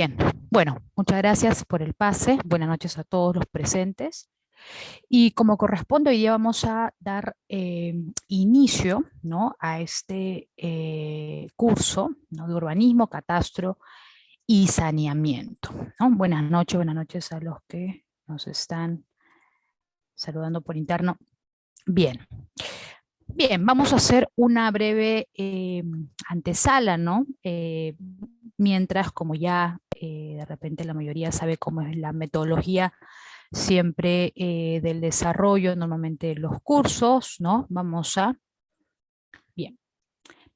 Bien, bueno, muchas gracias por el pase. Buenas noches a todos los presentes. Y como corresponde, hoy día vamos a dar inicio, ¿no?, a este curso, ¿no?, de urbanismo, catastro y saneamiento, ¿no? Buenas noches a los que nos están saludando por interno. Bien, bien, vamos a hacer una breve antesala, ¿no? Mientras, como ya de repente la mayoría sabe cómo es la metodología siempre del desarrollo, normalmente los cursos, ¿no? Bien,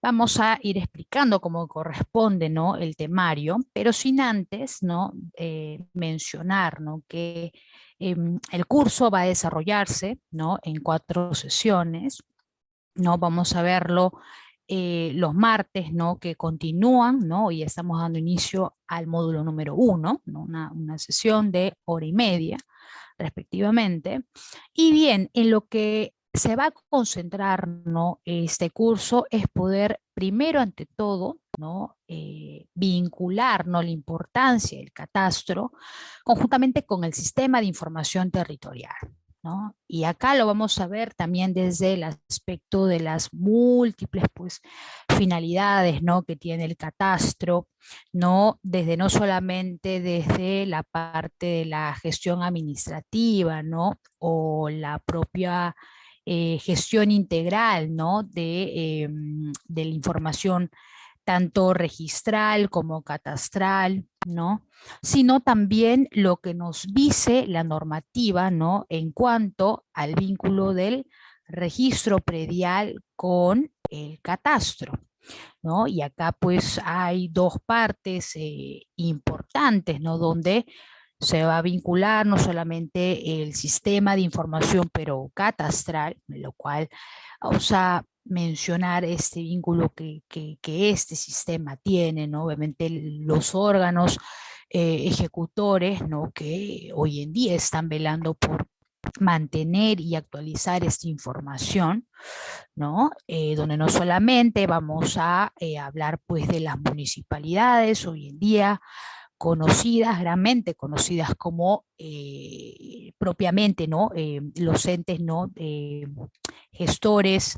vamos a ir explicando cómo corresponde, ¿no?, el temario, pero sin antes, ¿no?, mencionar, ¿no?, que el curso va a desarrollarse, ¿no?, en 4 sesiones, ¿no? Vamos a verlo los martes, ¿no?, que continúan, ¿no? Y estamos dando inicio al módulo número 1, ¿no?, una sesión de hora y media, respectivamente. Y bien, en lo que se va a concentrar, ¿no?, este curso es poder, primero ante todo, ¿no?, vincular, ¿no?, la importancia del catastro conjuntamente con el sistema de información territorial, ¿no? Y acá lo vamos a ver también desde el aspecto de las múltiples, pues, finalidades, ¿no?, que tiene el catastro, ¿no? Desde no solamente desde la parte de la gestión administrativa, ¿no?, o la propia gestión integral, ¿no?, de la información tanto registral como catastral, ¿no?, sino también lo que nos dice la normativa, ¿no?, en cuanto al vínculo del registro predial con el catastro, ¿no? Y acá pues hay dos partes importantes, ¿no?, donde se va a vincular no solamente el sistema de información, pero catastral, lo cual vamos a mencionar este vínculo que este sistema tiene, ¿no? Obviamente los órganos ejecutores, ¿no?, que hoy en día están velando por mantener y actualizar esta información, ¿no? Donde no solamente vamos a hablar pues de las municipalidades hoy en día conocidas, granmente conocidas como propiamente, ¿no?, los entes, ¿no?, gestores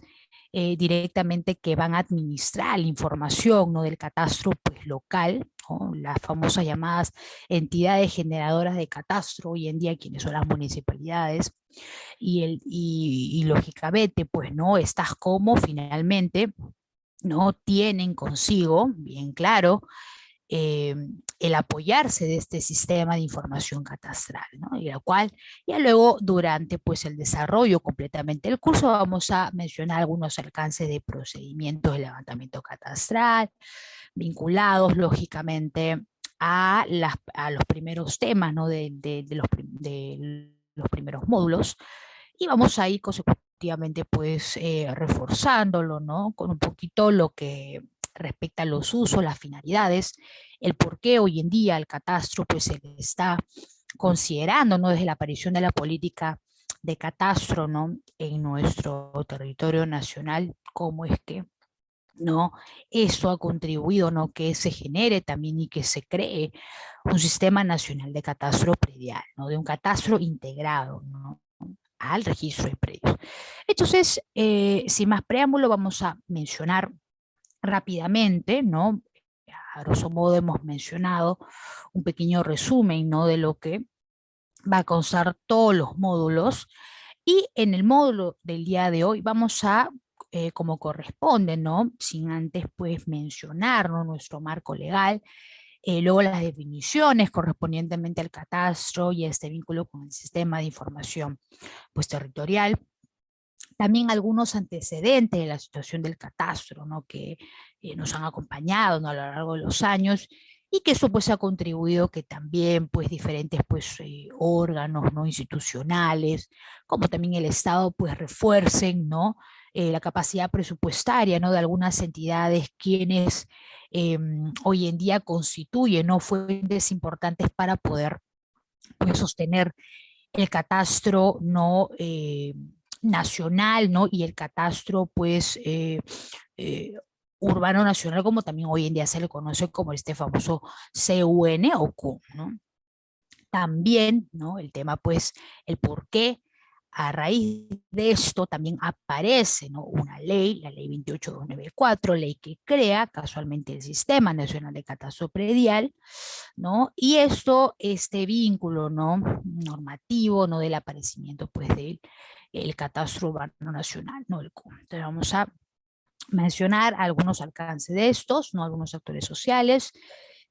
directamente que van a administrar la información, ¿no?, del catastro pues local, ¿no?, las famosas llamadas entidades generadoras de catastro, hoy en día quienes son las municipalidades, y lógicamente, pues, ¿no?, estas como finalmente no tienen consigo, bien claro, eh, el apoyarse de este sistema de información catastral, ¿no? Y la cual ya luego durante pues el desarrollo completamente del curso vamos a mencionar algunos alcances de procedimientos de levantamiento catastral vinculados lógicamente a los primeros temas, ¿no?, de los primeros módulos, y vamos a ir consecutivamente pues reforzándolo, ¿no?, con un poquito lo que respecta a los usos, las finalidades, el por qué hoy en día el catastro pues se le está considerando, ¿no?, desde la aparición de la política de catastro, ¿no?, en nuestro territorio nacional, cómo es que, ¿no?, eso ha contribuido, ¿no?, que se genere también y que se cree un sistema nacional de catastro predial, ¿no?, de un catastro integrado, ¿no?, al registro de predios. Entonces, sin más preámbulo, vamos a mencionar rápidamente, ¿no? A grosso modo hemos mencionado un pequeño resumen, ¿no?, de lo que va a constar todos los módulos, y en el módulo del día de hoy vamos a, como corresponde, ¿no?, sin antes pues mencionar, ¿no?, nuestro marco legal, luego las definiciones correspondientemente al catastro y a este vínculo con el sistema de información pues territorial, también algunos antecedentes de la situación del catastro, ¿no?, que nos han acompañado, ¿no?, a lo largo de los años, y que eso pues ha contribuido que también pues diferentes pues órganos, ¿no?, institucionales, como también el Estado pues refuercen, ¿no?, la capacidad presupuestaria, ¿no?, de algunas entidades quienes hoy en día constituyen, ¿no?, fuentes importantes para poder pues sostener el catastro, ¿no?, nacional, ¿no?, y el catastro pues urbano nacional, como también hoy en día se le conoce como este famoso CUN o CUN, ¿no? También, ¿no? El tema, pues, el por qué a raíz de esto también aparece, ¿no?, una ley, la ley 28294, ley que crea casualmente el Sistema Nacional de Catastro Predial, ¿no? Y esto, este vínculo, ¿no?, normativo, ¿no?, del aparecimiento, pues, del el Catastro Urbano Nacional, ¿no?, el CUN. Entonces vamos a mencionar algunos alcances de estos, ¿no?, algunos actores sociales,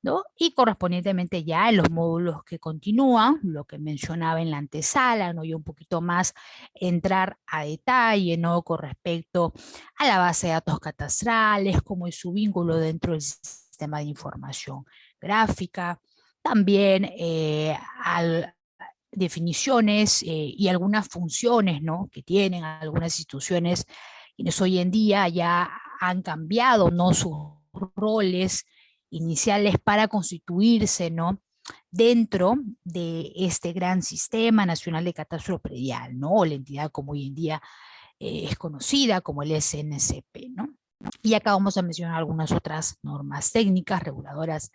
¿no? Y correspondientemente ya en los módulos que continúan, lo que mencionaba en la antesala, ¿no?, y un poquito más entrar a detalle, ¿no?, con respecto a la base de datos catastrales, cómo es su vínculo dentro del sistema de información gráfica, también al, definiciones y algunas funciones, ¿no?, que tienen algunas instituciones, quienes hoy en día ya han cambiado, ¿no?, sus roles iniciales para constituirse, ¿no?, dentro de este gran sistema nacional de catastro predial, ¿no?, o la entidad como hoy en día es conocida como el SNCP, ¿no? Y acá vamos a mencionar algunas otras normas técnicas reguladoras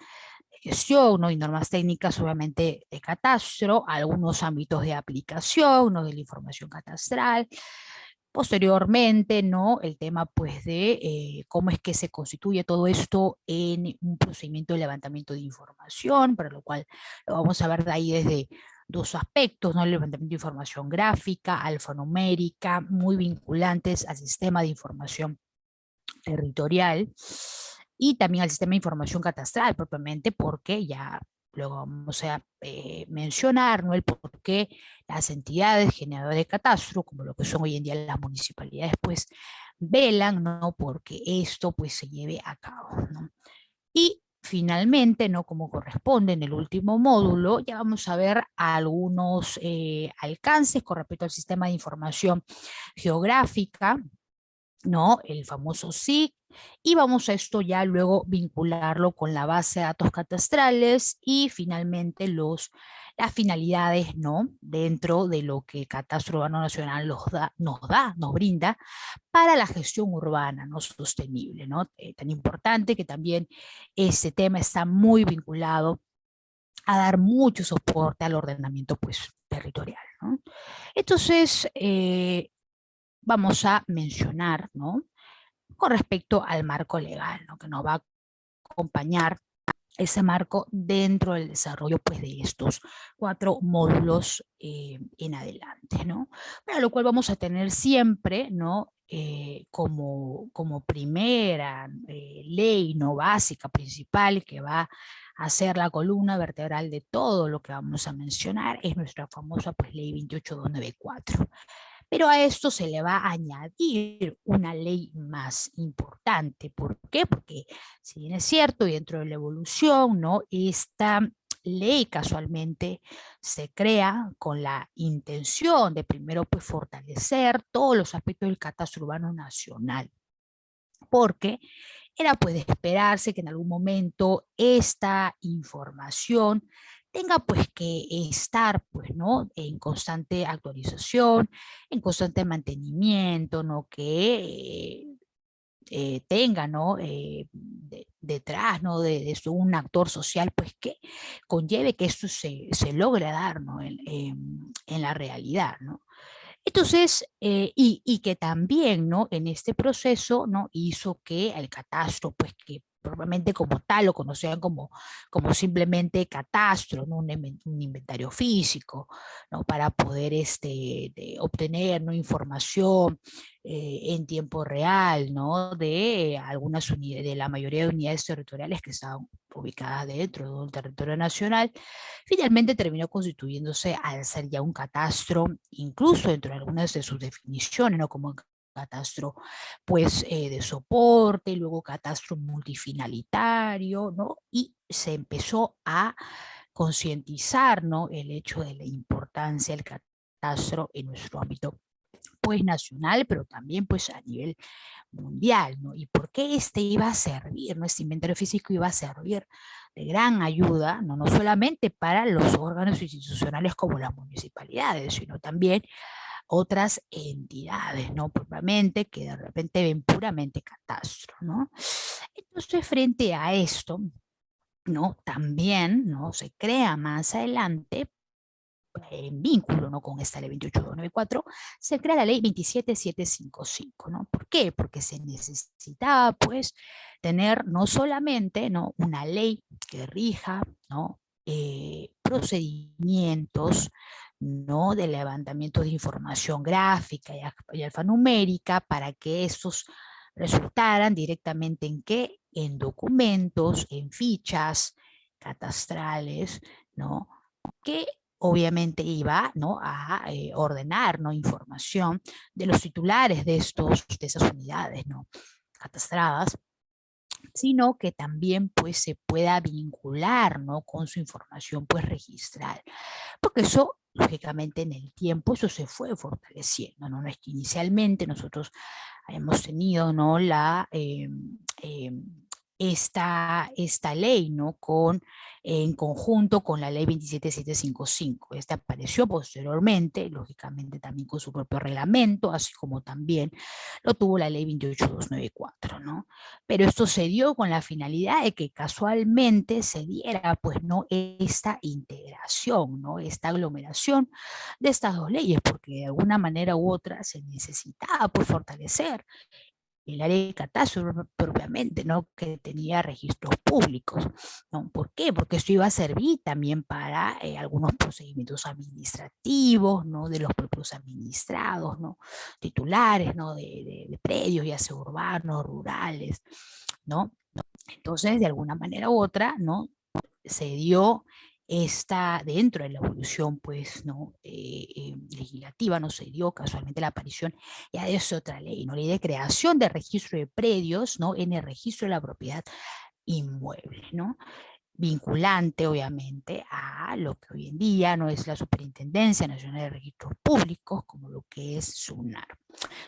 de gestión, ¿no?, y normas técnicas obviamente de catastro, algunos ámbitos de aplicación, ¿no?, de la información catastral. Posteriormente, ¿no?, el tema, pues, de cómo es que se constituye todo esto en un procedimiento de levantamiento de información, para lo cual lo vamos a ver de ahí desde dos aspectos, ¿no?, el levantamiento de información gráfica, alfanumérica, muy vinculantes al sistema de información territorial y también al sistema de información catastral propiamente, porque ya luego vamos a mencionar, ¿no?, el por qué las entidades generadoras de catastro, como lo que son hoy en día las municipalidades, pues velan, ¿no?, porque esto pues se lleve a cabo, ¿no? Y finalmente, ¿no?, como corresponde en el último módulo, ya vamos a ver algunos alcances con respecto al sistema de información geográfica, ¿no?, el famoso SIC, y vamos a esto ya luego vincularlo con la base de datos catastrales y finalmente las finalidades, ¿no?, dentro de lo que Catastro Urbano Nacional nos brinda para la gestión urbana, ¿no?, sostenible, ¿no? Tan importante que también este tema está muy vinculado a dar mucho soporte al ordenamiento, pues, territorial, ¿no? Entonces, vamos a mencionar, ¿no?, con respecto al marco legal, ¿no?, que nos va a acompañar ese marco dentro del desarrollo, pues, de estos 4 módulos en adelante, ¿no? Para lo cual vamos a tener siempre, ¿no?, como primera ley, ¿no?, básica, principal, que va a ser la columna vertebral de todo lo que vamos a mencionar, es nuestra famosa, pues, ley 28294. Pero a esto se le va a añadir una ley más importante. ¿Por qué? Porque si bien es cierto, y dentro de la evolución, ¿no?, esta ley casualmente se crea con la intención de primero, pues, fortalecer todos los aspectos del catastro urbano nacional, porque era, pues, de esperarse que en algún momento esta información tenga, pues, que estar, pues, ¿no?, en constante actualización, en constante mantenimiento, ¿no?, que tenga, ¿no?, detrás, ¿no?, de esto un actor social, pues, que conlleve que esto se logre dar, ¿no?, en la realidad, ¿no? Entonces, y que también, ¿no?, en este proceso, ¿no?, hizo que el catastro, pues, que probablemente como tal lo conocían como simplemente catastro, ¿no?, un inventario físico, ¿no?, para poder obtener, ¿no?, información en tiempo real, ¿no?, de algunas unidades, de la mayoría de unidades territoriales que estaban ubicadas dentro del territorio nacional. Finalmente terminó constituyéndose al ser ya un catastro, incluso dentro de algunas de sus definiciones, ¿no?, como catastro, pues, de soporte, y luego catastro multifinalitario, ¿no? Y se empezó a concientizar, ¿no?, el hecho de la importancia del catastro en nuestro ámbito, pues, nacional, pero también, pues, a nivel mundial, ¿no? ¿Y por qué este iba a servir, no? Este inventario físico iba a servir de gran ayuda, no, no solamente para los órganos institucionales como las municipalidades, sino también otras entidades, ¿no? Propiamente, que de repente ven puramente catastro, ¿no? Entonces, frente a esto, ¿no? También, ¿no? Se crea más adelante, en vínculo, ¿no? Con esta ley 28294, se crea la ley 27755, ¿no? ¿Por qué? Porque se necesitaba, pues, tener no solamente, ¿no? Una ley que rija, ¿no? Procedimientos, ¿no? De levantamiento de información gráfica y alfanumérica para que estos resultaran directamente en qué, en documentos, en fichas catastrales, ¿no? Que obviamente iba, ¿no? A ordenar, ¿no? Información de los titulares de esas unidades, ¿no? Catastradas, sino que también, pues, se pueda vincular, ¿no? Con su información, pues, registral, porque eso, lógicamente, en el tiempo, eso se fue fortaleciendo, ¿no? No es que inicialmente nosotros hemos tenido, ¿no? Esta ley, ¿no? En conjunto con la ley 27755. Esta apareció posteriormente, lógicamente también con su propio reglamento, así como también lo tuvo la ley 28294, ¿no? Pero esto se dio con la finalidad de que casualmente se diera, pues, ¿no? Esta integración, ¿no? Esta aglomeración de estas dos leyes, porque de alguna manera u otra se necesitaba, pues, fortalecer el área de catastro propiamente, ¿no? Que tenía registros públicos, ¿no? ¿Por qué? Porque esto iba a servir también para algunos procedimientos administrativos, ¿no? De los propios administrados, ¿no? Titulares, ¿no? De predios, ya sea urbanos, rurales, ¿no? Entonces, de alguna manera u otra, ¿no? Se dio dentro de la evolución, pues, ¿no? Legislativa, no se dio casualmente la aparición ya de esa otra ley, ¿no? Ley de creación de registro de predios, ¿no? En el registro de la propiedad inmueble, ¿no? Vinculante, obviamente, a lo que hoy en día no es la Superintendencia Nacional de Registros Públicos, como lo que es SUNAR,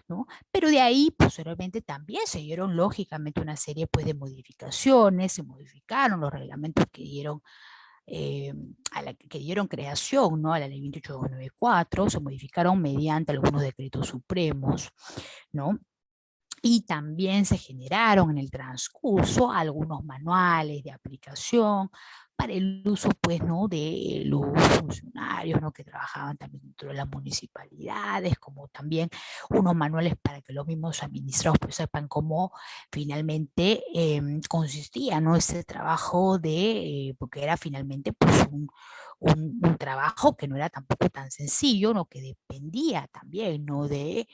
¿no? Pero de ahí, posteriormente, también se dieron, lógicamente, una serie, pues, de modificaciones, se modificaron los reglamentos que dieron que dieron creación, ¿no? A la ley 28294, se modificaron mediante algunos decretos supremos, ¿no? Y también se generaron en el transcurso algunos manuales de aplicación para el uso, pues, ¿no? De los funcionarios, ¿no? Que trabajaban también dentro de las municipalidades, como también unos manuales para que los mismos administrados, pues, sepan cómo finalmente consistía, ¿no? Ese trabajo porque era finalmente, pues, un trabajo que no era tampoco tan sencillo, ¿no? Que dependía también, ¿no? De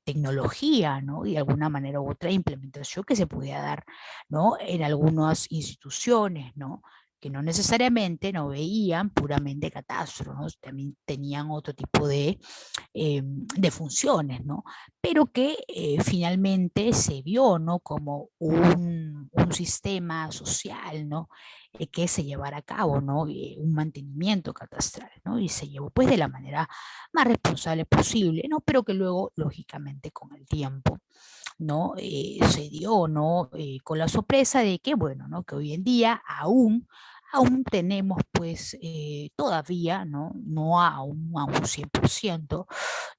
tecnología, ¿no? Y de alguna manera u otra implementación que se podía dar, ¿no? En algunas instituciones, ¿no? Que no necesariamente no veían puramente catastro, ¿no? También tenían otro tipo de funciones, ¿no? Pero que finalmente se vio, ¿no? Como un sistema social, ¿no? Que se llevara a cabo, ¿no? Un mantenimiento catastral, ¿no? Y se llevó, pues, de la manera más responsable posible, ¿no? Pero que luego, lógicamente, con el tiempo, ¿no? Se dio, ¿no? Con la sorpresa de que, bueno, ¿no? Que hoy en día aún tenemos, pues, todavía, ¿no? No a un 100%,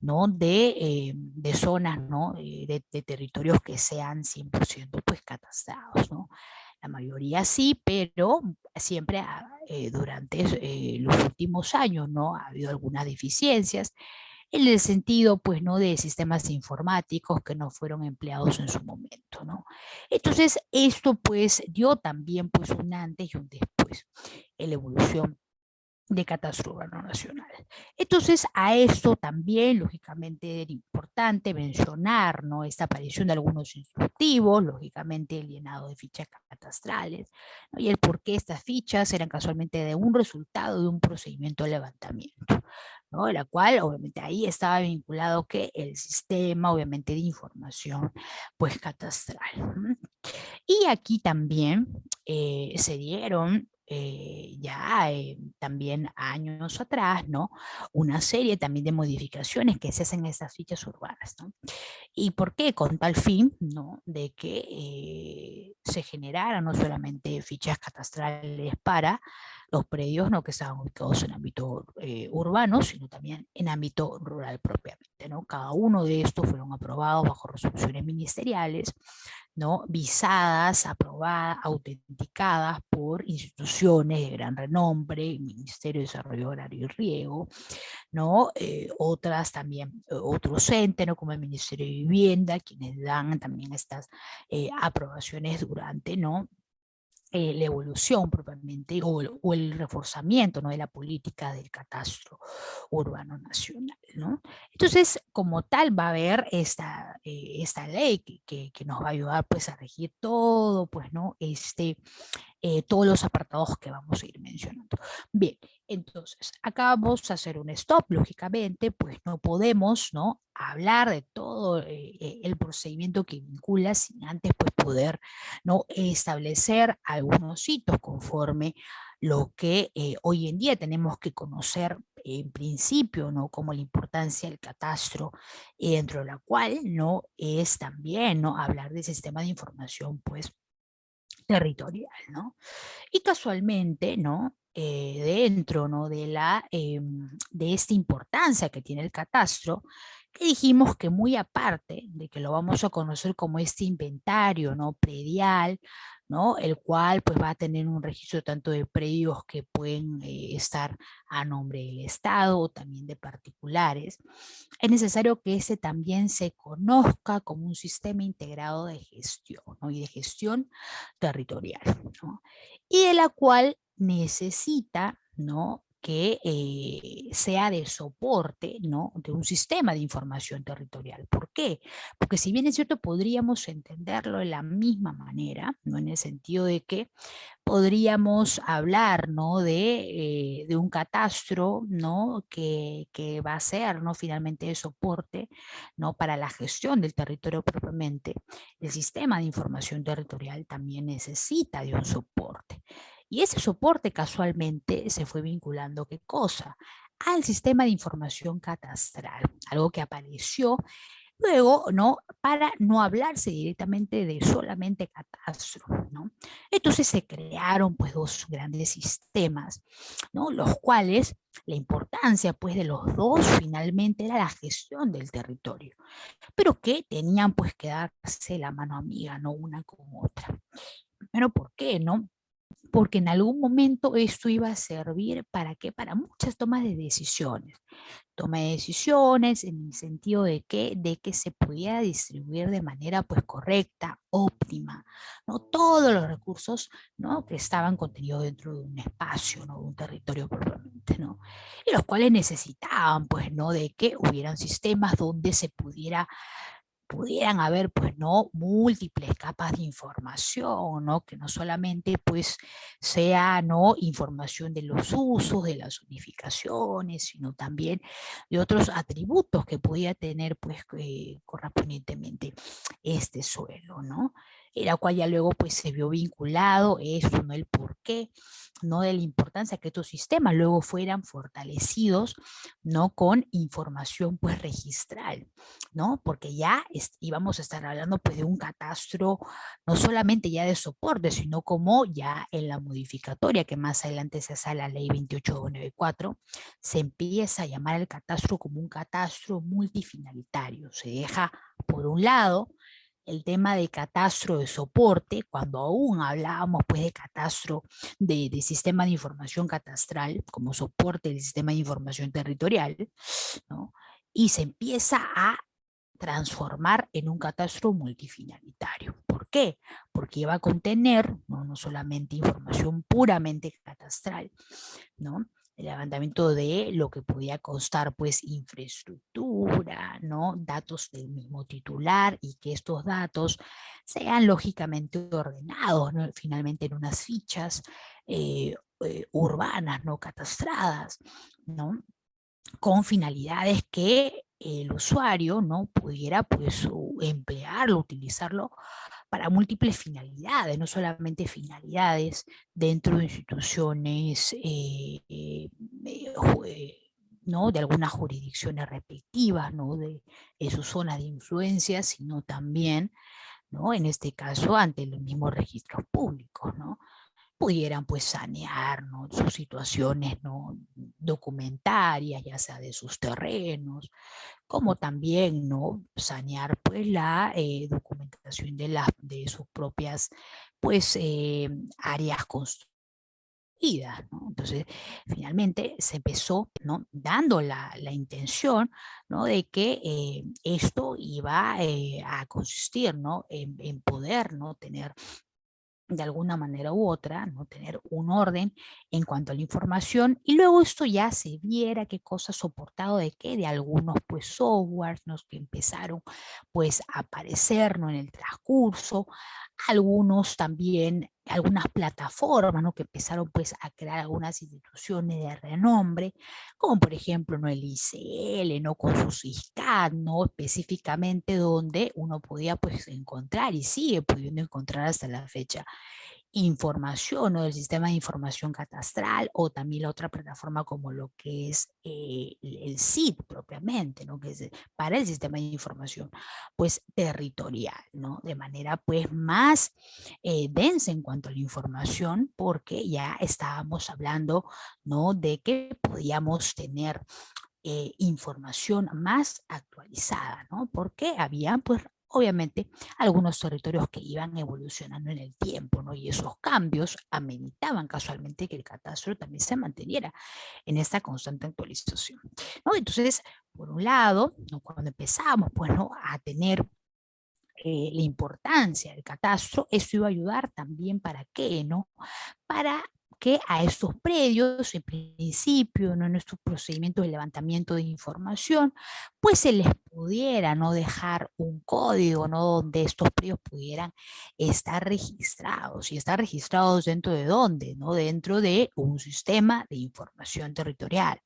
¿no? De zonas, ¿no? De territorios que sean 100% pues catastrados, ¿no? La mayoría sí, pero siempre durante los últimos años, ¿no? Ha habido algunas deficiencias en el sentido, pues, ¿no? De sistemas informáticos que no fueron empleados en su momento, ¿no? Entonces, esto, pues, dio también, pues, un antes y un después en la evolución de catastro urbano nacional. Entonces, a esto también, lógicamente, era importante mencionar, ¿no? Esta aparición de algunos instructivos, lógicamente el llenado de fichas catastrales, ¿no? Y el por qué estas fichas eran casualmente de un resultado de un procedimiento de levantamiento, ¿no? La cual, obviamente, ahí estaba vinculado que el sistema, obviamente, de información, pues, catastral. Y aquí también se dieron ya también años atrás, ¿no? Una serie también de modificaciones que se hacen en estas fichas urbanas, ¿no? ¿Y por qué? Con tal fin, ¿no? De que se generaran no solamente fichas catastrales para los predios no que estaban ubicados en ámbito urbano, sino también en ámbito rural propiamente, ¿no? Cada uno de estos fueron aprobados bajo resoluciones ministeriales, ¿no? Visadas, aprobadas, autenticadas por instituciones de gran renombre, Ministerio de Desarrollo Agrario y Riego, ¿no? Otras también, otros entes, ¿no? Como el Ministerio de Vivienda, quienes dan también estas aprobaciones durante, ¿no? La evolución propiamente o el reforzamiento, ¿no? De la política del catastro urbano nacional, ¿no? Entonces, como tal, va a haber esta ley que nos va a ayudar pues a regir todo, pues, ¿no? Todos los apartados que vamos a ir mencionando. Bien, entonces, acá vamos a hacer un stop, lógicamente, pues no podemos, ¿no? Hablar de todo el procedimiento que vincula sin antes pues poder, ¿no? Establecer algunos hitos conforme lo que hoy en día tenemos que conocer en principio, ¿no? Como la importancia del catastro, dentro de la cual, ¿no? Es también, ¿no? Hablar del sistema de información, pues, territorial, ¿no? Y casualmente, ¿no? Dentro, ¿no? De esta importancia que tiene el catastro, que dijimos que muy aparte de que lo vamos a conocer como este inventario, ¿no? Predial, ¿no? El cual pues va a tener un registro tanto de predios que pueden estar a nombre del Estado o también de particulares, es necesario que ese también se conozca como un sistema integrado de gestión, ¿no? Y de gestión territorial, ¿no? Y de la cual necesita, ¿no? Que sea de soporte, ¿no? De un sistema de información territorial. ¿Por qué? Porque si bien es cierto, podríamos entenderlo de la misma manera, ¿no? En el sentido de que podríamos hablar, ¿no? De un catastro, ¿no? Que va a ser, ¿no? Finalmente de soporte, ¿no? Para la gestión del territorio propiamente. El sistema de información territorial también necesita de un soporte. Y ese soporte casualmente se fue vinculando, ¿qué cosa? Al sistema de información catastral, algo que apareció luego, ¿no? Para no hablarse directamente de solamente catastro, ¿no? Entonces se crearon pues dos grandes sistemas, ¿no? Los cuales la importancia pues de los dos finalmente era la gestión del territorio, pero que tenían pues que darse la mano amiga, ¿no? Una con otra. Pero ¿por qué, no? Porque en algún momento esto iba a servir para qué, para muchas tomas de decisiones. Toma de decisiones en el sentido de que se pudiera distribuir de manera pues correcta, óptima, ¿no? Todos los recursos, ¿no? Que estaban contenidos dentro de un espacio, ¿no? De un territorio propiamente, ¿no? Y los cuales necesitaban pues, ¿no? De que hubieran sistemas donde se pudieran haber, pues, ¿no? Múltiples capas de información, ¿no? Que no solamente, pues, sea, ¿no? Información de los usos, de las unificaciones, sino también de otros atributos que podía tener, pues, correspondientemente este suelo, ¿no? Y la cual ya luego, pues, se vio vinculado esto, ¿no? El porqué, ¿no? De la importancia que estos sistemas luego fueran fortalecidos, ¿no? Con información, pues, registral, ¿no? Porque ya íbamos a estar hablando pues de un catastro no solamente ya de soporte, sino como ya en la modificatoria que más adelante se hace a la ley 28294, se empieza a llamar el catastro como un catastro multifinalitario. Se deja por un lado el tema de catastro de soporte, cuando aún hablábamos pues de catastro de sistema de información catastral como soporte del sistema de información territorial, ¿no? Y se empieza a transformar en un catastro multifinalitario. ¿Por qué? Porque iba a contener no solamente información puramente catastral, ¿no? El levantamiento de lo que podía constar, pues, infraestructura, ¿no? Datos del mismo titular y que estos datos sean lógicamente ordenados, ¿no? Finalmente en unas fichas urbanas, ¿no? Catastradas, ¿no? Con finalidades que el usuario no pudiera pues emplearlo, utilizarlo para múltiples finalidades, no solamente finalidades dentro de instituciones ¿no? De algunas jurisdicciones respectivas, ¿no? De su zona de influencia, sino también, ¿no? En este caso ante los mismos registros públicos, ¿no? pudieran pues sanear, ¿no?, sus situaciones, ¿no?, documentarias, ya sea de sus terrenos, como también, ¿no?, sanear pues la documentación de sus propias pues áreas construidas, ¿no? Entonces, finalmente se empezó, ¿no?, dando la intención, ¿no?, de que esto iba a consistir, ¿no?, en poder, ¿no?, tener de alguna manera u otra, ¿no?, tener un orden en cuanto a la información, y luego esto ya se viera qué cosa soportado de qué, de algunos pues softwares, ¿no?, que empezaron pues a aparecer, ¿no?, en el transcurso, algunos también, algunas plataformas, ¿no?, que empezaron pues a crear algunas instituciones de renombre, como por ejemplo, ¿no?, el ICL, ¿no?, con su SISCAD, ¿no?, específicamente donde uno podía pues encontrar y sigue pudiendo encontrar hasta la fecha información, ¿no?, del sistema de información catastral, o también la otra plataforma como lo que es el SID propiamente, ¿no?, que es para el sistema de información pues territorial, ¿no?, de manera pues más densa en cuanto a la información, porque ya estábamos hablando, ¿no?, de que podíamos tener información más actualizada, ¿no? Porque había, pues, obviamente, algunos territorios que iban evolucionando en el tiempo, ¿no? Y esos cambios ameritaban casualmente que el catastro también se manteniera en esta constante actualización, ¿no? Entonces, por un lado, ¿no?, cuando empezamos, pues, ¿no?, a tener la importancia del catastro, esto iba a ayudar también para qué, ¿no? Para que a estos predios, en principio, ¿no?, en estos procedimientos de levantamiento de información, pues se les pudiera, ¿no?, dejar un código, ¿no?, donde estos predios pudieran estar registrados. ¿Y estar registrados dentro de dónde? ¿No? Dentro de un sistema de información territorial.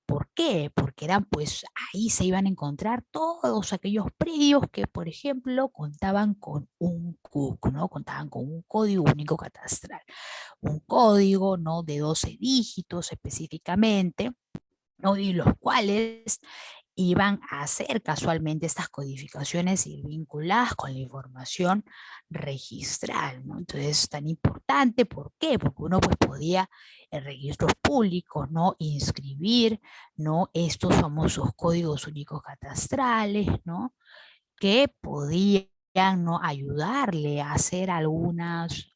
¿Por qué? Porque eran, pues, ahí se iban a encontrar todos aquellos predios que, por ejemplo, contaban con un CUC, ¿no? Contaban con un código único catastral, un código, ¿no?, de 12 dígitos específicamente, ¿no?, y los cuales iban a hacer casualmente estas codificaciones y vinculadas con la información registral, ¿no? Entonces, tan importante, ¿por qué? Porque uno pues podía en registros públicos, ¿no?, inscribir, ¿no?, estos famosos códigos únicos catastrales, ¿no?, que podían, ¿no?, ayudarle a hacer algunos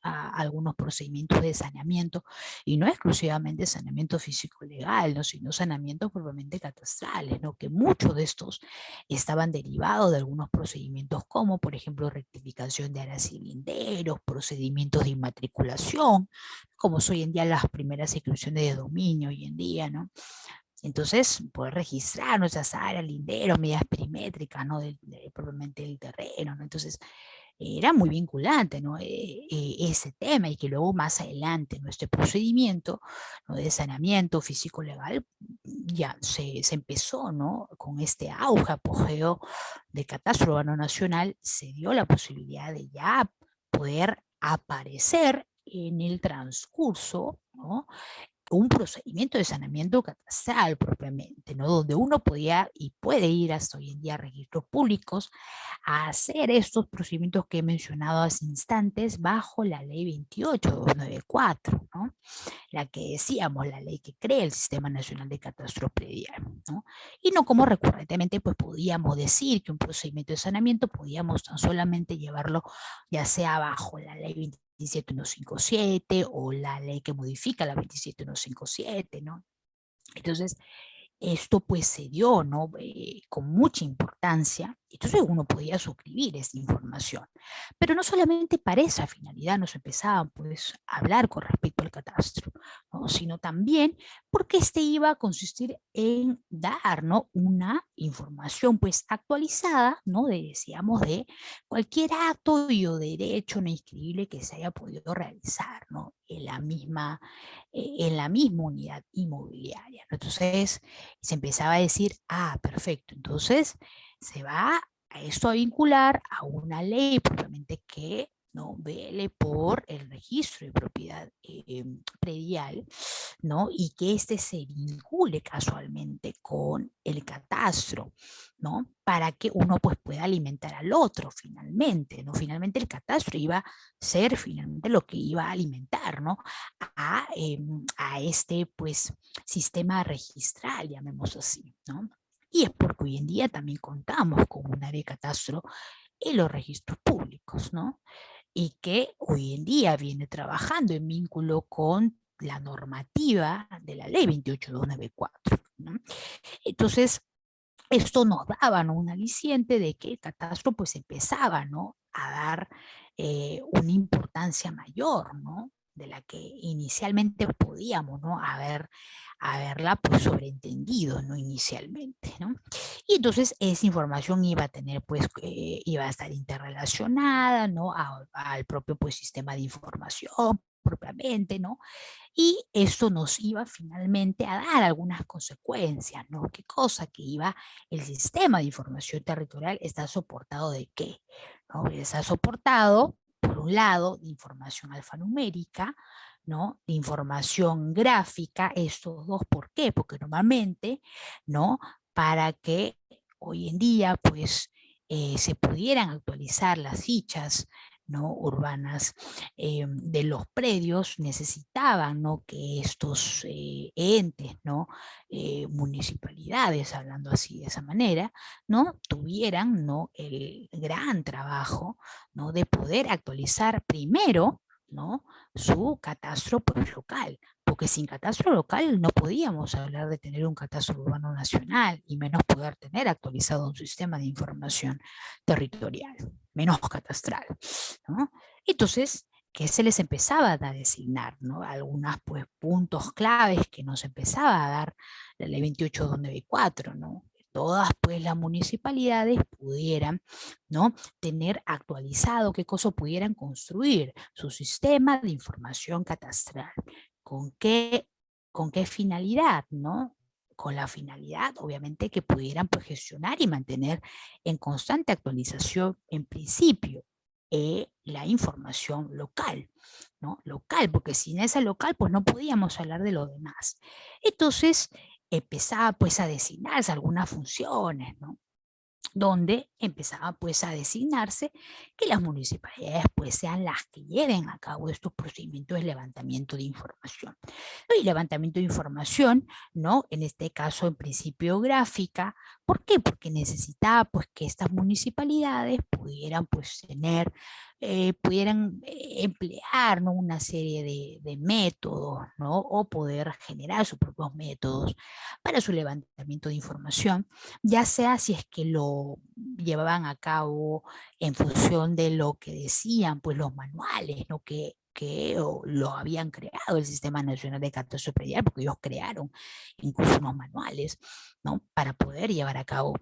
procedimientos de saneamiento, y no exclusivamente saneamiento físico-legal, ¿no?, sino saneamientos propiamente catastrales, ¿no?, que muchos de estos estaban derivados de algunos procedimientos como, por ejemplo, rectificación de áreas y linderos, procedimientos de inmatriculación, como es hoy en día las primeras inscripciones de dominio hoy en día, ¿no? Entonces, poder registrar nuestras áreas, linderos, medidas perimétricas, ¿no?, propiamente del terreno, ¿no? Entonces, era muy vinculante, ¿no?, ese tema, y que luego más adelante nuestro procedimiento, ¿no?, de saneamiento físico-legal ya se empezó, ¿no?, con este auge, apogeo de catastro urbano nacional, se dio la posibilidad de ya poder aparecer en el transcurso, ¿no?, un procedimiento de saneamiento catastral propiamente, ¿no?, donde uno podía y puede ir hasta hoy en día a registros públicos a hacer estos procedimientos que he mencionado hace instantes bajo la ley 28294, ¿no?, la que decíamos, la ley que crea el Sistema Nacional de Catastro Predial, ¿no? Y no como recurrentemente pues podíamos decir que un procedimiento de saneamiento podíamos tan solamente llevarlo ya sea bajo la ley 27157 o la ley que modifica la 27157, ¿no? Entonces, esto pues se dio, ¿no?, con mucha importancia, entonces uno podía suscribir esta información. Pero no solamente para esa finalidad nos empezaban pues a hablar con respecto al catastro, ¿no?, sino también porque este iba a consistir en dar, ¿no?, una información pues actualizada, ¿no?, decíamos, de cualquier acto y o derecho no inscribible que se haya podido realizar, ¿no?, en la misma unidad inmobiliaria, ¿no? Entonces, se empezaba a decir, ah, perfecto, entonces se va a esto a vincular a una ley propiamente que ¿no? Vele por el registro de propiedad predial, ¿no? Y que éste se vincule casualmente con el catastro, ¿no? Para que uno pues pueda alimentar al otro finalmente, ¿no? Finalmente el catastro iba a ser finalmente lo que iba a alimentar, ¿no? A este pues sistema registral, llamémoslo así, ¿no? Y es porque hoy en día también contamos con un área de catastro en los registros públicos, ¿no? Y que hoy en día viene trabajando en vínculo con la normativa de la ley 28294, ¿no? Entonces, esto nos daba, ¿no?, un aliciente de que el catastro pues empezaba, ¿no?, a dar una importancia mayor, ¿no?, de la que inicialmente podíamos, ¿no?, haberla pues sobreentendido, ¿no?, inicialmente, ¿no? Y entonces esa información iba a tener pues, iba a estar interrelacionada, ¿no?, al propio pues sistema de información propiamente, ¿no? Y eso nos iba finalmente a dar algunas consecuencias, ¿no? ¿Qué cosa? Que iba el sistema de información territorial está soportado de qué, ¿no? Está soportado, por un lado, de información alfanumérica, ¿no? De información gráfica, estos dos, ¿por qué? Porque normalmente, ¿no? Para que hoy en día, pues, se pudieran actualizar las fichas, ¿no?, urbanas de los predios, necesitaban, ¿no?, que estos entes, ¿no?, municipalidades, hablando así de esa manera, ¿no?, tuvieran, ¿no?, el gran trabajo, ¿no?, de poder actualizar primero, ¿no?, su catastro pues, local, porque sin catastro local no podíamos hablar de tener un catastro urbano nacional y menos poder tener actualizado un sistema de información territorial, menos catastral, ¿no? Entonces, que se les empezaba a designar, ¿no?, algunos pues, puntos claves que nos empezaba a dar la ley 28/2004, ¿no? Que todas pues, las municipalidades pudieran, ¿no?, tener actualizado, qué cosa pudieran construir su sistema de información catastral. ¿Con qué finalidad, no? Con la finalidad, obviamente, que pudieran pues, gestionar y mantener en constante actualización, en principio, la información local, ¿no? Local, porque sin esa local, pues no podíamos hablar de lo demás. Entonces, empezaba pues a designarse algunas funciones, ¿no?, donde empezaba pues a designarse que las municipalidades pues sean las que lleven a cabo estos procedimientos de levantamiento de información. ¿No? Y levantamiento de información, ¿no?, en este caso en principio gráfica. ¿Por qué? Porque necesitaba pues que estas municipalidades pudieran pues tener, pudieran emplear, ¿no?, una serie de métodos, ¿no?, o poder generar sus propios métodos para su levantamiento de información, ya sea si es que lo llevaban a cabo en función de lo que decían pues los manuales, ¿no?, que lo habían creado el Sistema Nacional de Catastro Predial, porque ellos crearon incluso unos manuales, ¿no?, para poder llevar a cabo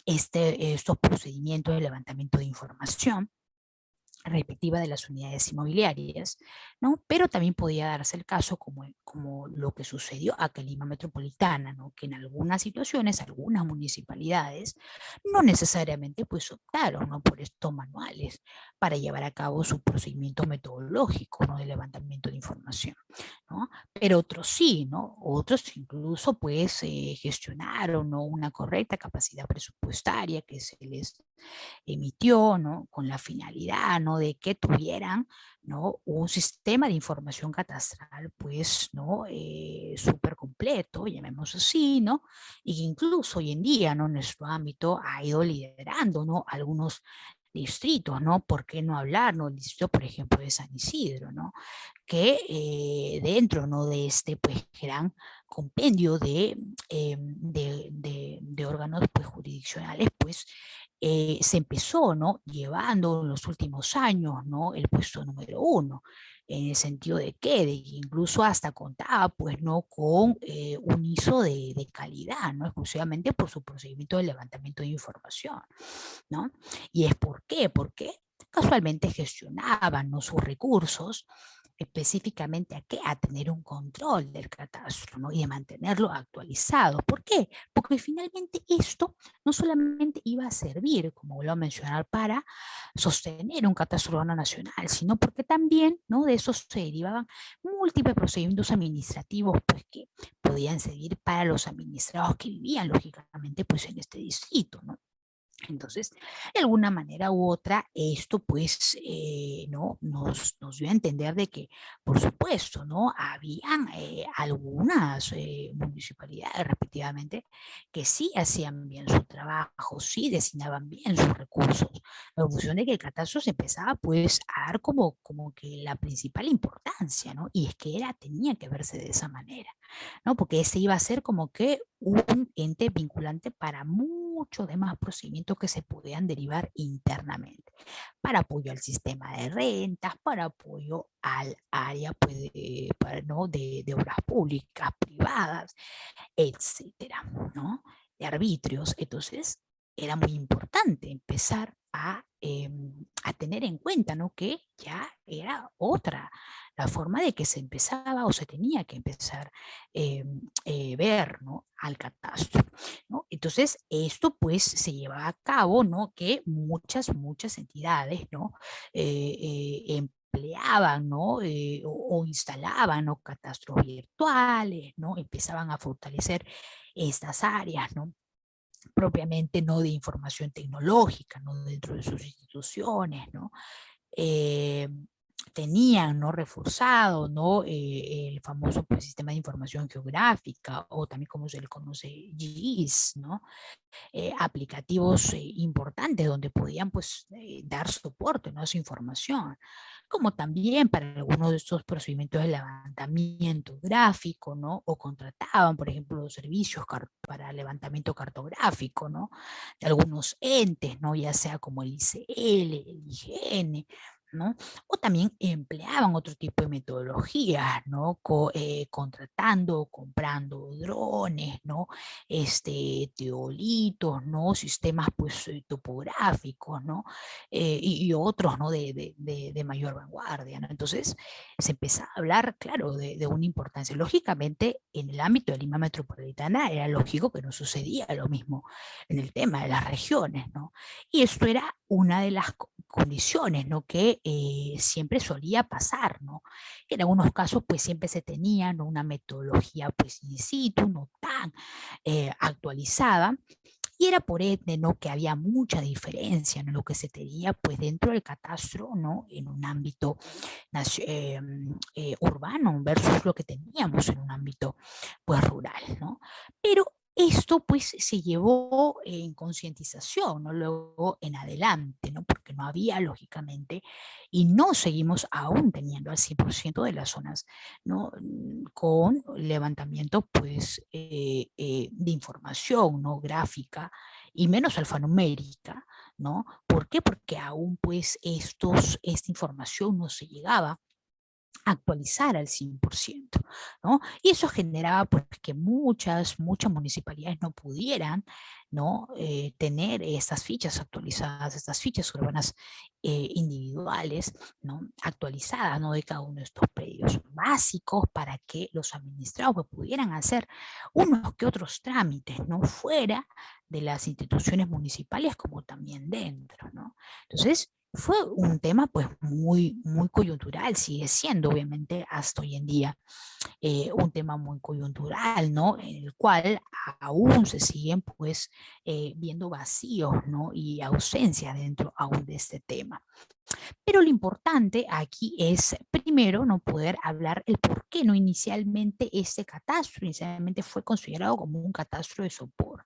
estos procedimientos de levantamiento de información respectiva de las unidades inmobiliarias, ¿no? Pero también podía darse el caso como lo que sucedió acá en Lima Metropolitana, ¿no?, que en algunas situaciones, algunas municipalidades no necesariamente pues optaron, ¿no?, por estos manuales para llevar a cabo su procedimiento metodológico, ¿no?, de levantamiento de información, ¿no? Pero otros sí, ¿no? Otros incluso pues gestionaron, ¿no?, una correcta capacidad presupuestaria que se les emitió, ¿no?, con la finalidad, ¿no?, de que tuvieran, ¿no?, un sistema de información catastral, pues, ¿no?, súper completo, llamemos así, ¿no?, y que incluso hoy en día, ¿no?, nuestro ámbito ha ido liderando, ¿no?, algunos distritos, ¿no? ¿Por qué no hablar, no? El distrito, por ejemplo, de San Isidro, ¿no?, que dentro, ¿no?, de este pues, gran compendio de órganos pues, jurisdiccionales, pues se empezó, ¿no?, llevando en los últimos años, ¿no?, el puesto número 1, en el sentido de que incluso hasta contaba pues, ¿no?, con un ISO de calidad, ¿no?, exclusivamente por su procedimiento de levantamiento de información, ¿no? ¿Y es por qué? Porque casualmente gestionaban, ¿no?, sus recursos específicamente a qué, a tener un control del catastro, ¿no? Y de mantenerlo actualizado. ¿Por qué? Porque finalmente esto no solamente iba a servir, como vuelvo a mencionar, para sostener un catastro urbano nacional, sino porque también, ¿no? De eso se derivaban múltiples procedimientos administrativos, pues que podían servir para los administrados que vivían, lógicamente, pues en este distrito, ¿no? Entonces, de alguna manera u otra, esto pues ¿no? nos dio a entender de que, por supuesto, ¿no? Habían algunas municipalidades, respectivamente, que sí hacían bien su trabajo, sí destinaban bien sus recursos, en función de que el catastro se empezaba pues a dar como que la principal importancia, ¿no? Y es que tenía que verse de esa manera, ¿no? Porque ese iba a ser como que un ente vinculante para muchos demás procedimientos que se podían derivar internamente, para apoyo al sistema de rentas, para apoyo al área pues, ¿no? de obras públicas, privadas, etcétera, ¿no? De arbitrios. Entonces, era muy importante empezar a tener en cuenta, ¿no? Que ya era otra la forma de que se empezaba o se tenía que empezar eh, ver, ¿no? Al catastro, ¿no? Entonces, esto pues se llevaba a cabo, ¿no? Que muchas entidades, ¿no? Empleaban, ¿no? O instalaban, ¿no? Catastros virtuales, ¿no? Empezaban a fortalecer estas áreas, ¿no? Propiamente no de información tecnológica, ¿no? Dentro de sus instituciones, ¿no? Eh, tenían, ¿no? Reforzado, ¿no? El famoso pues, sistema de información geográfica, o también como se le conoce, GIS, ¿no? Aplicativos importantes donde podían pues dar soporte, ¿no? A su información, como también para algunos de estos procedimientos de levantamiento gráfico, ¿no? O contrataban, por ejemplo, los servicios para levantamiento cartográfico, ¿no? De algunos entes, ¿no? Ya sea como el ICL, el IGN, ¿no? O también empleaban otro tipo de metodologías, ¿no? Contratando, comprando drones, ¿no? Teolitos, ¿no? Sistemas pues topográficos, ¿no? Y otros, ¿no? De mayor vanguardia, ¿no? Entonces se empezaba a hablar, claro, de una importancia. Lógicamente, en el ámbito de Lima Metropolitana era lógico que no sucedía lo mismo en el tema de las regiones, ¿no? Y esto era una de las condiciones, ¿no? Que siempre solía pasar, ¿no? Que en algunos casos, pues siempre se tenía, ¿no? Una metodología, pues in situ, no tan actualizada, y era por ende, ¿no? Que había mucha diferencia en lo que se tenía pues dentro del catastro, ¿no? En un ámbito urbano versus lo que teníamos en un ámbito pues rural, ¿no? Pero esto pues se llevó en concientización, ¿no? Luego en adelante, ¿no? Porque no había lógicamente, y no seguimos aún teniendo al 100% de las zonas, ¿no? Con levantamiento pues de información, ¿no? Gráfica y menos alfanumérica, ¿no? ¿Por qué? Porque aún pues esta información no se llegaba actualizar al 100%, ¿no? Y eso generaba pues que muchas municipalidades no pudieran, ¿no? Tener estas fichas actualizadas, estas fichas urbanas individuales, ¿no? Actualizadas, ¿no? De cada uno de estos predios básicos para que los administrados pues, pudieran hacer unos que otros trámites, ¿no? Fuera de las instituciones municipales como también dentro, ¿no? Entonces, fue un tema pues muy coyuntural, sigue siendo obviamente hasta hoy en día un tema muy coyuntural, ¿no? En el cual aún se siguen pues viendo vacíos, ¿no? Y ausencia dentro aún de este tema. Pero lo importante aquí es, primero, no poder hablar el por qué no inicialmente este catastro, inicialmente fue considerado como un catastro de soporte.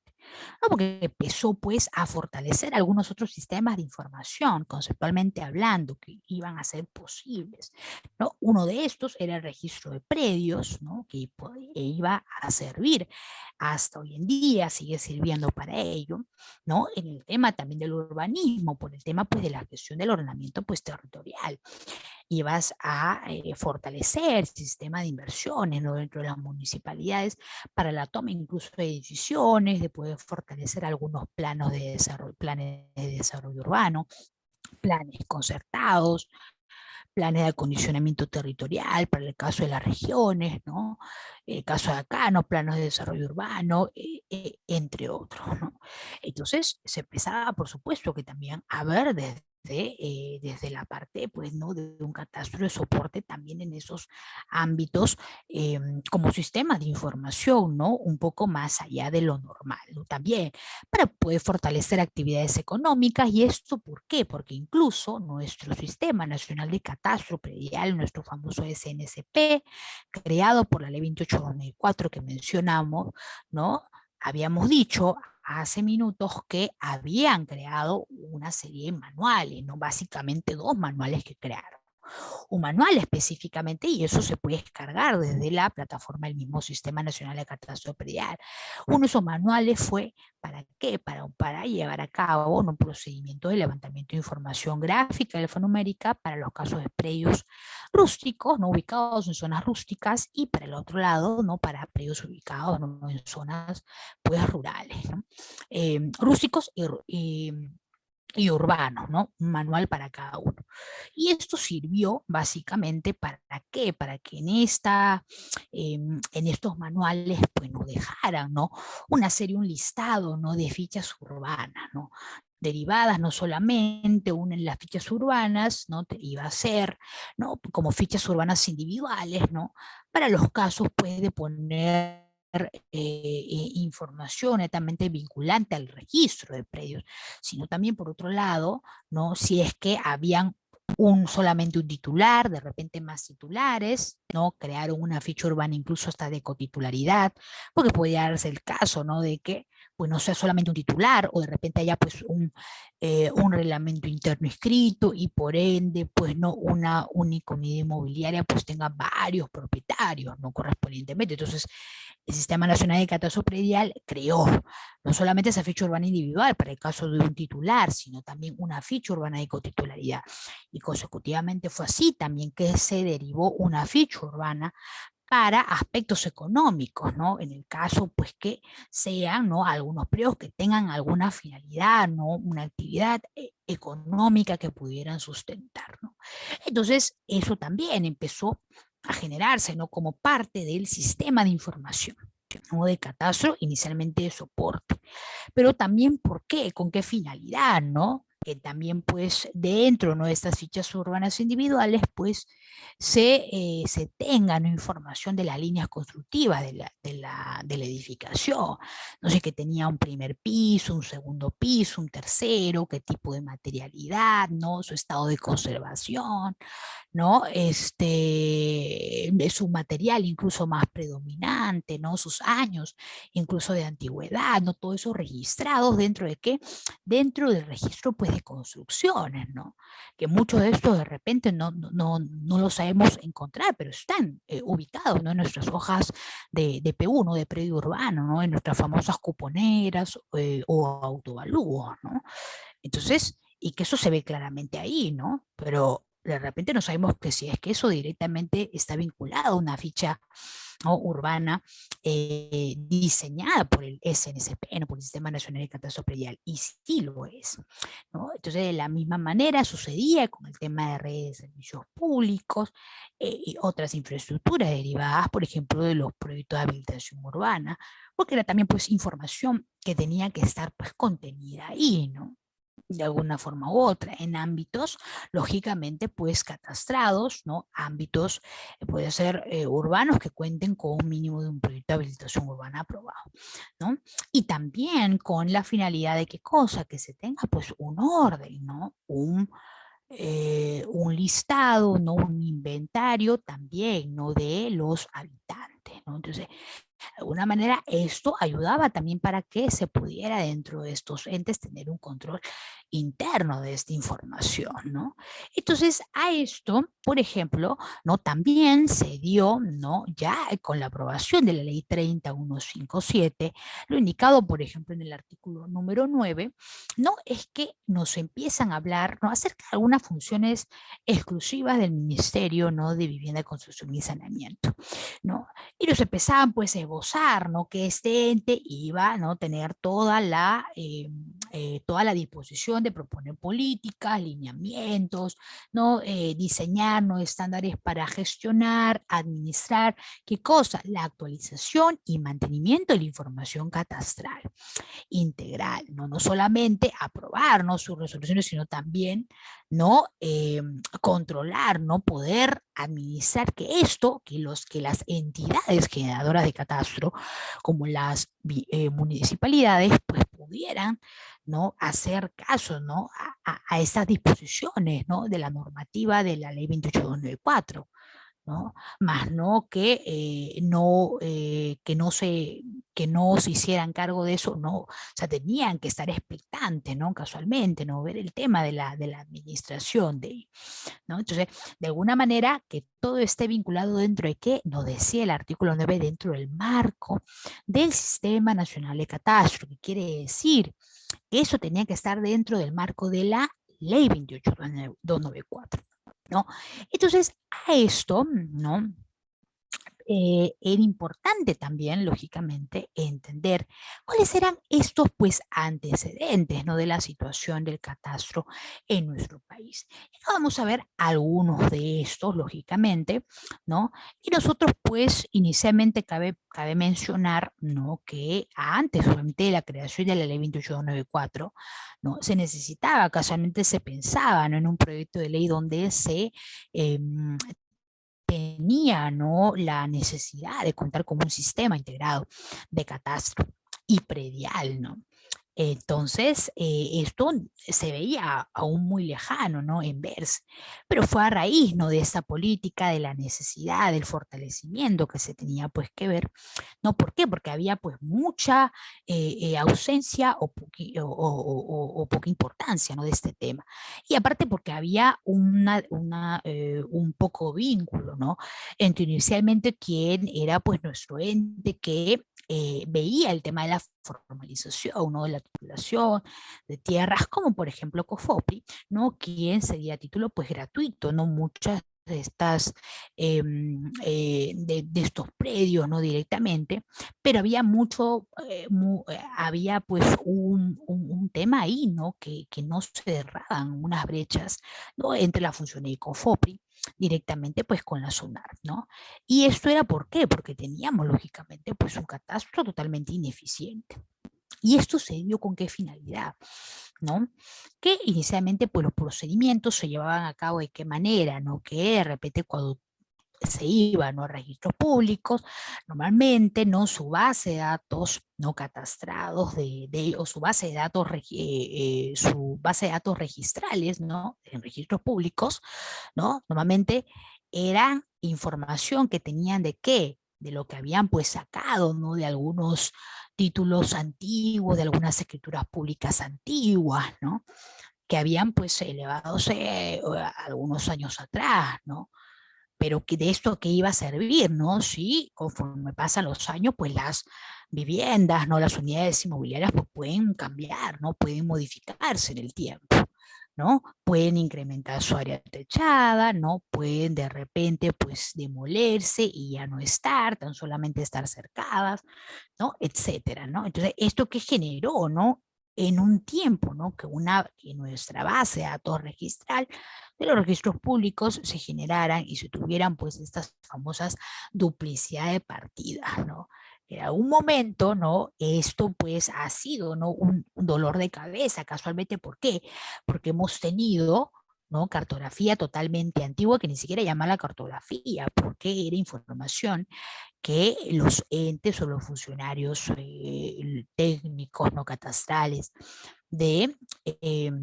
¿No? Porque empezó pues a fortalecer algunos otros sistemas de información, conceptualmente hablando, que iban a ser posibles, ¿no? Uno de estos era el registro de predios, ¿no? Que iba a servir hasta hoy en día, sigue sirviendo para ello, ¿no? En el tema también del urbanismo, por el tema pues de la gestión del ordenamiento pues territorial. Y vas a fortalecer el sistema de inversiones, ¿no? Dentro de las municipalidades para la toma incluso de decisiones, de poder fortalecer algunos planes de desarrollo urbano, planes concertados, planes de acondicionamiento territorial para el caso de las regiones, ¿no? El caso de acá, ¿no? Planos de desarrollo urbano, entre otros, ¿no? Entonces se empezaba, por supuesto, que también a ver desde la parte, pues, ¿no? De un catastro de soporte también en esos ámbitos como sistema de información, ¿no? Un poco más allá de lo normal, ¿no? También para poder fortalecer actividades económicas. ¿Y esto por qué? Porque incluso nuestro Sistema Nacional de Catastro Predial, nuestro famoso SNCP, creado por la Ley 28/2004 que mencionamos, ¿no? Habíamos dicho hace minutos que habían creado una serie de manuales, ¿no? Básicamente dos manuales que crearon un manual específicamente y eso se puede descargar desde la plataforma del mismo Sistema Nacional de Catastro Predial. Uno de esos manuales fue, ¿para qué? Para llevar a cabo un procedimiento de levantamiento de información gráfica y alfanumérica para los casos de predios rústicos, no ubicados en zonas rústicas, y para el otro lado, ¿no? Para predios ubicados, ¿no? En zonas pues rurales, ¿no? Rústicos y urbanos, ¿no? Un manual para cada uno. Y esto sirvió básicamente para qué, para que en estos manuales pues nos dejaran, ¿no? Una serie, un listado, ¿no? De fichas urbanas, ¿no? Derivadas no solamente una en las fichas urbanas, ¿no? Iba a ser, ¿no? Como fichas urbanas individuales, ¿no? Para los casos pues de poner información netamente vinculante al registro de predios, sino también por otro lado, ¿no? Si es que habían solamente un titular, de repente más titulares, ¿no? Crearon una ficha urbana incluso hasta de cotitularidad, porque podría darse el caso, ¿no? De que pues no sea solamente un titular o de repente haya pues un reglamento interno escrito y por ende pues no una única unidad inmobiliaria pues tenga varios propietarios, ¿no? Correspondientemente. Entonces el Sistema Nacional de Catastro Predial creó no solamente esa ficha urbana individual para el caso de un titular, sino también una ficha urbana de cotitularidad. Y consecutivamente fue así también que se derivó una ficha urbana para aspectos económicos, ¿no? En el caso, pues, que sean, ¿no? Algunos predios que tengan alguna finalidad, ¿no? Una actividad económica que pudieran sustentar, ¿no? Entonces, eso también empezó a generarse, ¿no? Como parte del sistema de información, ¿no? De catastro, inicialmente de soporte. Pero también, ¿por qué? ¿Con qué finalidad, no? Que también, pues, dentro, ¿no? De estas fichas urbanas individuales, pues, se tenga, ¿no? Información de las líneas constructivas de la edificación. No sé, que tenía un primer piso, un segundo piso, un tercero, qué tipo de materialidad, ¿no? Su estado de conservación, ¿no? Su material incluso más predominante, ¿no? Sus años incluso de antigüedad, ¿no? Todo eso registrados dentro de qué? Dentro del registro, pues, de construcciones, ¿no? Que muchos de estos de repente no los sabemos encontrar, pero están ubicados, ¿no? En nuestras hojas de P1, de predio urbano, ¿no? En nuestras famosas cuponeras o autovalúos, ¿no? Entonces, y que eso se ve claramente ahí, ¿no? Pero de repente no sabemos que si es que eso directamente está vinculado a una ficha, ¿no? Urbana diseñada por el SNCP, ¿no? Por el Sistema Nacional de Catastro Predial, y sí lo es, ¿no? Entonces, de la misma manera sucedía con el tema de redes de servicios públicos y otras infraestructuras derivadas, por ejemplo, de los proyectos de habilitación urbana, porque era también pues información que tenía que estar pues contenida ahí, ¿no? De alguna forma u otra, en ámbitos, lógicamente, pues catastrados, ¿no? Ámbitos, puede ser urbanos que cuenten con un mínimo de un proyecto de habilitación urbana aprobado, ¿no? Y también con la finalidad de qué cosa, que se tenga pues un orden, ¿no? Un listado, ¿no? Un inventario también, ¿no? De los habitantes, ¿no? Entonces, de alguna manera, esto ayudaba también para que se pudiera dentro de estos entes tener un control interno de esta información, ¿no? Entonces, a esto, por ejemplo, ¿no? También se dio, ¿no? Ya con la aprobación de la ley 30157, lo indicado, por ejemplo, en el artículo número 9, ¿no? Es que nos empiezan a hablar, ¿no? Acerca de algunas funciones exclusivas del Ministerio, ¿no? De Vivienda, Construcción y Saneamiento, ¿no? Y los empezaban pues a esbozar, ¿no?, que este ente iba, ¿no?, tener toda la disposición de proponer políticas, lineamientos, ¿no?, diseñar, ¿no?, estándares para gestionar, administrar, ¿qué cosa? La actualización y mantenimiento de la información catastral integral, ¿no? No solamente aprobar, ¿no?, sus resoluciones, sino también, ¿no?, controlar, ¿no?, poder administrar que las entidades generadoras de catastro, como las municipalidades, pues pudieran, ¿no?, hacer caso, ¿no?, a esas disposiciones, ¿no?, de la normativa de la ley 28294, ¿no? Más no que no se hicieran cargo de eso, no, o sea, tenían que estar expectantes, ¿no? Casualmente, ¿no? Ver el tema de la administración, ¿no? Entonces, de alguna manera, que todo esté vinculado dentro de qué, nos decía el artículo 9, dentro del marco del Sistema Nacional de Catastro, que quiere decir que eso tenía que estar dentro del marco de la Ley 28294, ¿no? Entonces, a esto, ¿no?, era importante también, lógicamente, entender cuáles eran estos, pues, antecedentes, ¿no?, de la situación del catastro en nuestro país. Y vamos a ver algunos de estos, lógicamente, ¿no? Y nosotros, pues, inicialmente cabe mencionar, ¿no?, que antes, obviamente, de la creación de la ley 28294, ¿no?, se necesitaba, casualmente se pensaba, ¿no?, en un proyecto de ley donde se tenía, ¿no?, la necesidad de contar con un sistema integrado de catastro y predial, ¿no? Entonces, esto se veía aún muy lejano, ¿no?, en verse, pero fue a raíz, ¿no?, de esa política, de la necesidad, del fortalecimiento que se tenía, pues, que ver, ¿no? ¿Por qué? Porque había, pues, mucha ausencia o poca importancia, ¿no?, de este tema. Y aparte porque había un poco vínculo, ¿no?, entre inicialmente quién era, pues, nuestro ente que veía el tema de la formalización, ¿no?, de la titulación de tierras, como por ejemplo COFOPRI, ¿no?, quien sería a título, pues, gratuito, ¿no? Muchas de estas, de estos predios, ¿no?, directamente, pero había había, pues, un tema ahí, ¿no?, que no se cerraban unas brechas, ¿no?, entre la función de COFOPRI directamente, pues, con la SUNAR, ¿no? Y esto era, ¿por qué? Porque teníamos, lógicamente, pues, un catastro totalmente ineficiente. ¿Y esto se dio con qué finalidad? ¿No? Que inicialmente, pues, los procedimientos se llevaban a cabo de qué manera, ¿no? Que de repente cuando se iba, ¿no?, a registros públicos, normalmente, ¿no?, su base de datos no catastrados o su base de datos registrales, ¿no?, en registros públicos, ¿no?, normalmente eran información que tenían de qué, de lo que habían, pues, sacado, ¿no?, de algunos títulos antiguos, de algunas escrituras públicas antiguas, ¿no?, que habían, pues, elevados algunos años atrás, ¿no? Pero que de esto qué iba a servir, ¿no? Si conforme pasan los años, pues las viviendas, ¿no?, las unidades inmobiliarias, pues pueden cambiar, ¿no? Pueden modificarse en el tiempo, ¿no? Pueden incrementar su área techada, ¿no? Pueden de repente, pues, demolerse y ya no estar, tan solamente estar cercadas, ¿no? Etcétera, ¿no? Entonces, ¿esto qué generó, no? En un tiempo, ¿no? Que nuestra base de datos registral de los registros públicos se generaran y se tuvieran, pues, estas famosas duplicidad de partidas, ¿no? En algún momento, ¿no?, esto, pues, ha sido, ¿no?, un dolor de cabeza, casualmente, ¿por qué? Porque hemos tenido, ¿no?, cartografía totalmente antigua, que ni siquiera llamaba cartografía, porque era información que los entes o los funcionarios técnicos, no catastrales, de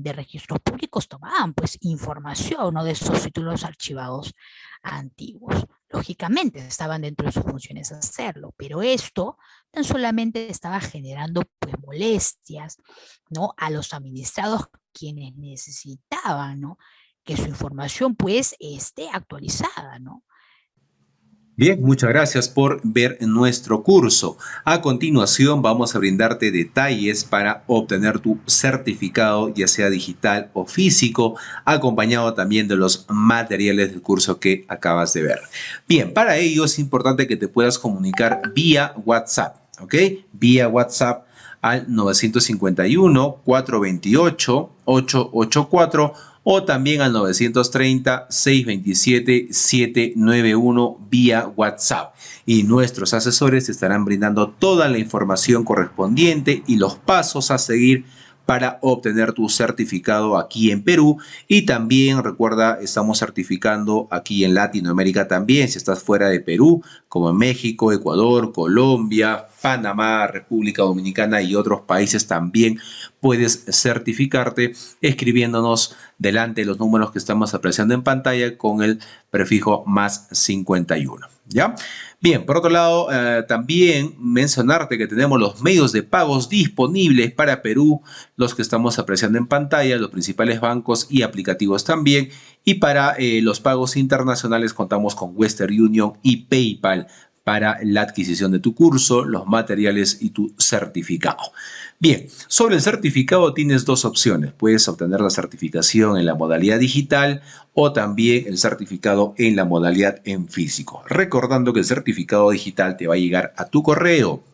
registros públicos tomaban, pues, información, ¿no?, de esos títulos archivados antiguos. Lógicamente estaban dentro de sus funciones hacerlo, pero esto tan solamente estaba generando, pues, molestias, ¿no?, a los administrados, quienes necesitaban, ¿no?, que su información, pues, esté actualizada, ¿no? Bien, muchas gracias por ver nuestro curso. A continuación vamos a brindarte detalles para obtener tu certificado, ya sea digital o físico, acompañado también de los materiales del curso que acabas de ver. Bien, para ello es importante que te puedas comunicar vía WhatsApp, ¿ok? Vía WhatsApp al 951-428-884 o también al 930-627-791 vía WhatsApp. Y nuestros asesores te estarán brindando toda la información correspondiente y los pasos a seguir para obtener tu certificado aquí en Perú. Y también recuerda, estamos certificando aquí en Latinoamérica también, si estás fuera de Perú, como en México, Ecuador, Colombia, Panamá, República Dominicana y otros países también puedes certificarte escribiéndonos delante de los números que estamos apreciando en pantalla con el prefijo más 51. ¿Ya? Bien, por otro lado, también mencionarte que tenemos los medios de pagos disponibles para Perú, los que estamos apreciando en pantalla, los principales bancos y aplicativos también. Y para los pagos internacionales contamos con Western Union y PayPal para la adquisición de tu curso, los materiales y tu certificado. Bien, sobre el certificado tienes dos opciones. Puedes obtener la certificación en la modalidad digital o también el certificado en la modalidad en físico. Recordando que el certificado digital te va a llegar a tu correo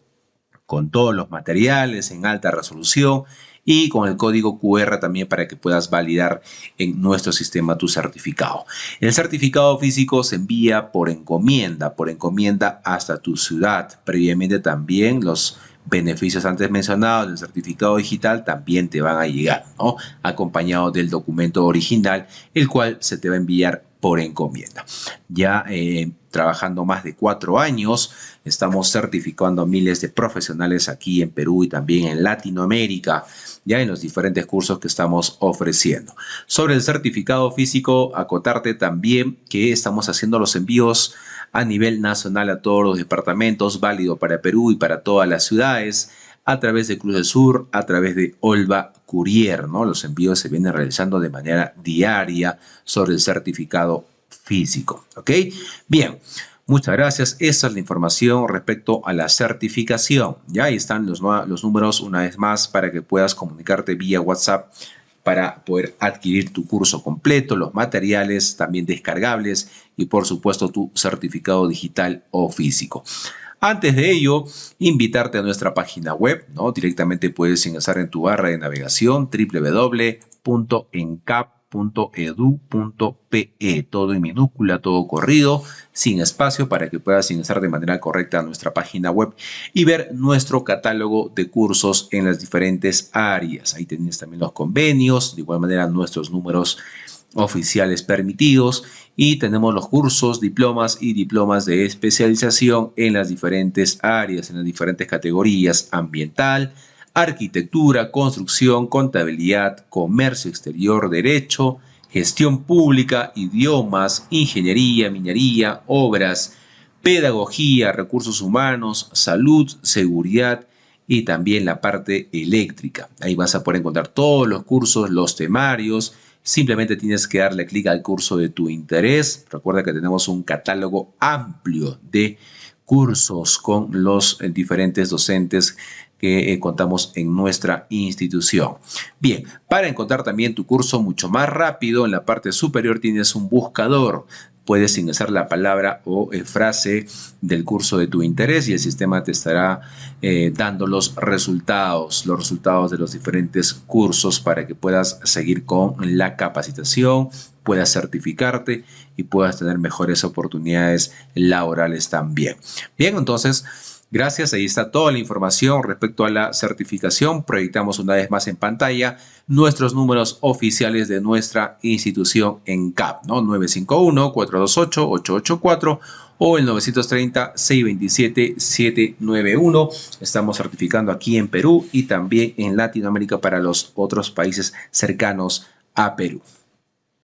con todos los materiales en alta resolución y con el código QR también para que puedas validar en nuestro sistema tu certificado. El certificado físico se envía por encomienda hasta tu ciudad. Previamente también los beneficios antes mencionados del certificado digital también te van a llegar, ¿no? Acompañado del documento original, el cual se te va a enviar por encomienda. Ya trabajando más de 4 años, estamos certificando a miles de profesionales aquí en Perú y también en Latinoamérica, ya en los diferentes cursos que estamos ofreciendo. Sobre el certificado físico, acotarte también que estamos haciendo los envíos a nivel nacional a todos los departamentos, válido para Perú y para todas las ciudades, a través de Cruz del Sur, a través de Olva Courier, ¿no? Los envíos se vienen realizando de manera diaria sobre el certificado físico, ¿ok? Bien, muchas gracias. Esa es la información respecto a la certificación. Ya ahí están los números una vez más para que puedas comunicarte vía WhatsApp para poder adquirir tu curso completo, los materiales también descargables y por supuesto tu certificado digital o físico. Antes de ello, invitarte a nuestra página web, ¿no? Directamente puedes ingresar en tu barra de navegación www.encap.edu.pe, todo en minúscula, todo corrido, sin espacio, para que puedas ingresar de manera correcta a nuestra página web y ver nuestro catálogo de cursos en las diferentes áreas. Ahí tienes también los convenios, de igual manera nuestros números oficiales permitidos y tenemos los cursos, diplomas y diplomas de especialización en las diferentes áreas, en las diferentes categorías: ambiental, arquitectura, construcción, contabilidad, comercio exterior, derecho, gestión pública, idiomas, ingeniería, minería, obras, pedagogía, recursos humanos, salud, seguridad y también la parte eléctrica. Ahí vas a poder encontrar todos los cursos, los temarios. Simplemente tienes que darle clic al curso de tu interés. Recuerda que tenemos un catálogo amplio de cursos con los diferentes docentes que contamos en nuestra institución. Bien, para encontrar también tu curso mucho más rápido, en la parte superior tienes un buscador. Puedes ingresar la palabra o frase del curso de tu interés y el sistema te estará dando los resultados de los diferentes cursos para que puedas seguir con la capacitación, puedas certificarte y puedas tener mejores oportunidades laborales también. Bien, entonces, gracias, ahí está toda la información respecto a la certificación. Proyectamos una vez más en pantalla nuestros números oficiales de nuestra institución ENCAP, ¿no? 951-428-884 o el 930-627-791. Estamos certificando aquí en Perú y también en Latinoamérica para los otros países cercanos a Perú.